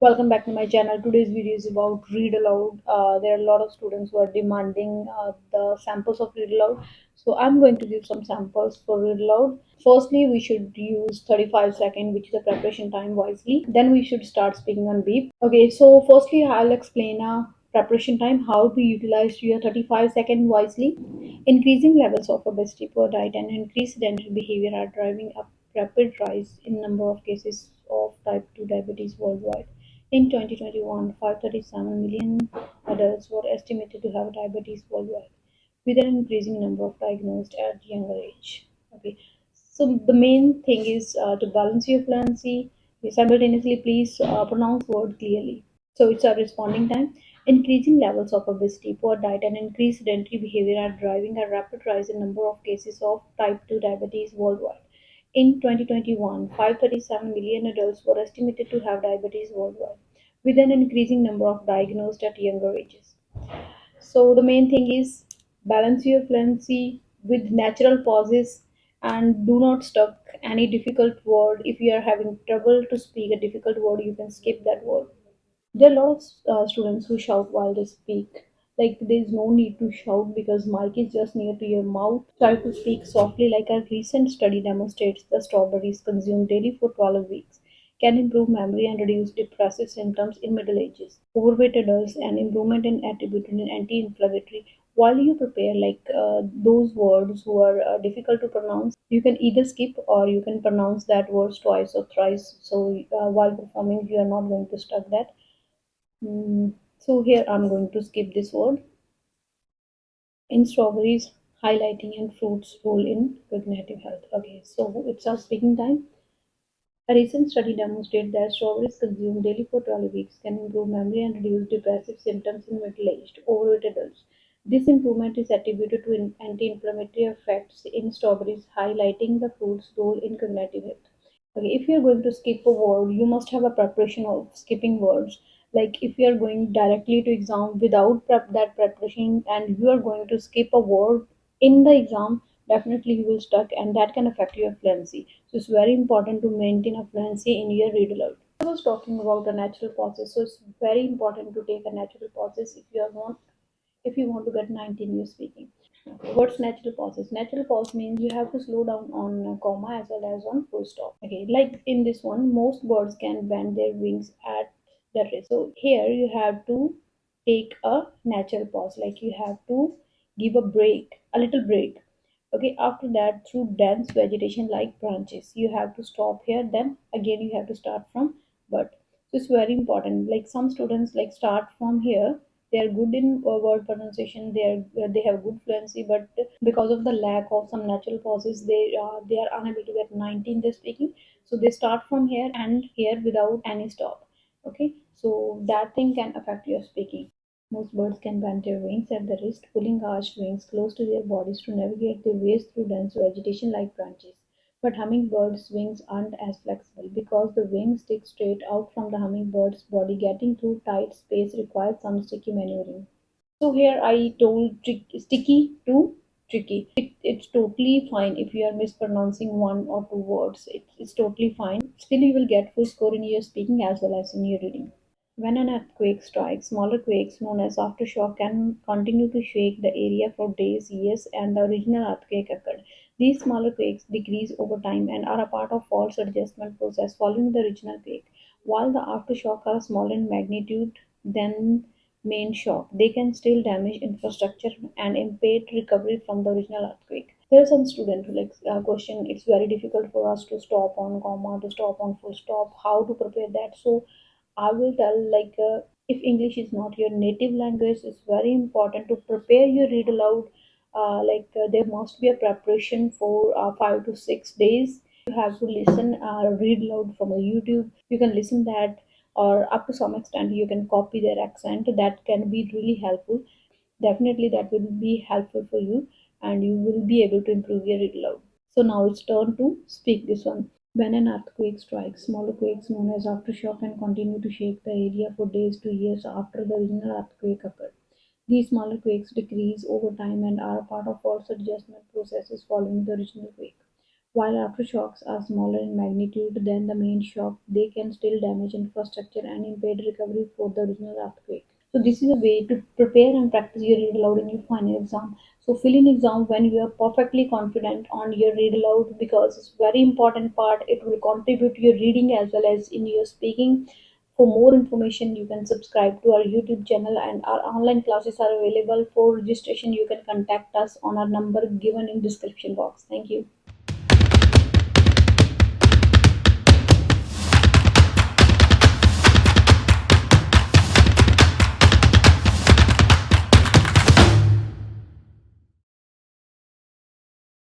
Welcome back to my channel. Today's video is about read aloud. There are a lot of students who are demanding the samples of read aloud. So I'm going to give some samples for read aloud. Firstly, we should use 35 seconds, which is the preparation time wisely. Then we should start speaking on beep. Okay, so firstly, I'll explain preparation time, how to utilize your 35-second wisely. Increasing levels of obesity, poor diet, and increased sedentary behavior are driving up rapid rise in number of cases of type 2 diabetes worldwide. In 2021, 537 million adults were estimated to have diabetes worldwide, with an increasing number of diagnosed at younger age. Okay, so the main thing is to balance your fluency. You simultaneously please pronounce word clearly. So it's a responding time. Increasing levels of obesity, poor diet, and increased sedentary behavior are driving a rapid rise in number of cases of type 2 diabetes worldwide. In 2021, 537 million adults were estimated to have diabetes worldwide, with an increasing number of diagnosed at younger ages. So the main thing is balance your fluency with natural pauses and do not stuck any difficult word. If you are having trouble to speak a difficult word, you can skip that word. There are a lot of students who shout while they speak. Like there is no need to shout because mic is just near to your mouth. Try to speak softly. Like a recent study demonstrates, the strawberries consumed daily for 12 weeks can improve memory and reduce depressive symptoms in middle ages. Overweight adults and improvement in attributed in anti-inflammatory. While you prepare those words who are difficult to pronounce, you can either skip or you can pronounce that words twice or thrice. So while performing, you are not going to stuck that. So here I'm going to skip this word. In strawberries, highlighting and fruits role in cognitive health. Okay, so it's our speaking time. A recent study demonstrated that strawberries consumed daily for 12 weeks can improve memory and reduce depressive symptoms in middle-aged, overweight adults. This improvement is attributed to anti-inflammatory effects in strawberries, highlighting the fruit's role in cognitive health. Okay, if you're going to skip a word, you must have a preparation of skipping words. Like if you're going directly to exam without that preparation and you are going to skip a word in the exam, definitely you will stuck and that can affect your fluency. So it's very important to maintain a fluency in your read aloud. I was talking about a natural pauses, so it's very important to take a natural pauses if you want to get 19 years speaking. Okay, what's natural pauses? Natural pause means you have to slow down on comma as well as on full stop. Okay, like in this one, most birds can bend their wings at the wrist. So here you have to take a natural pause, like you have to give a break, a little break. Okay, after that, through dense vegetation like branches, you have to stop here. Then again, you have to start from but. So it's very important. Like some students like start from here, they are good in word pronunciation, they have good fluency, but because of the lack of some natural pauses, they are unable to get 19 they're speaking. So they start from here and here without any stop. Okay, so that thing can affect your speaking. Most birds can bend their wings at the wrist, pulling arched wings close to their bodies to navigate their ways through dense vegetation like branches. But hummingbirds' wings aren't as flexible because the wings stick straight out from the hummingbird's body. Getting through tight space requires some sticky maneuvering. So here I told sticky to tricky. It's totally fine if you are mispronouncing one or two words. It's totally fine. Still, you will get full score in your speaking as well as in your reading. When an earthquake strikes, smaller quakes known as aftershock can continue to shake the area for days, years, and the original earthquake occurred. These smaller quakes decrease over time and are a part of fault adjustment process following the original quake. While the aftershock are smaller in magnitude than main shock, they can still damage infrastructure and impede recovery from the original earthquake. There are some students who question it's very difficult for us to stop on comma, to stop on full stop, how to prepare that. So I will tell if English is not your native language, it's very important to prepare your read aloud. There must be a preparation for 5 to 6 days. You have to listen, read aloud from a YouTube. You can listen that, or up to some extent, you can copy their accent. That can be really helpful. Definitely, that will be helpful for you, and you will be able to improve your read aloud. So now it's turn to speak this one. When an earthquake strikes, smaller quakes known as aftershock can continue to shake the area for days to years after the original earthquake occurred. These smaller quakes decrease over time and are a part of fault adjustment processes following the original quake. While aftershocks are smaller in magnitude than the main shock, they can still damage infrastructure and impede recovery for the original earthquake. So this is a way to prepare and practice your read aloud in your final exam. So fill in exam when you are perfectly confident on your read aloud, because it's very important part. It will contribute to your reading as well as in your speaking. For more information, you can subscribe to our YouTube channel, and our online classes are available. For registration, you can contact us on our number given in description box. Thank you.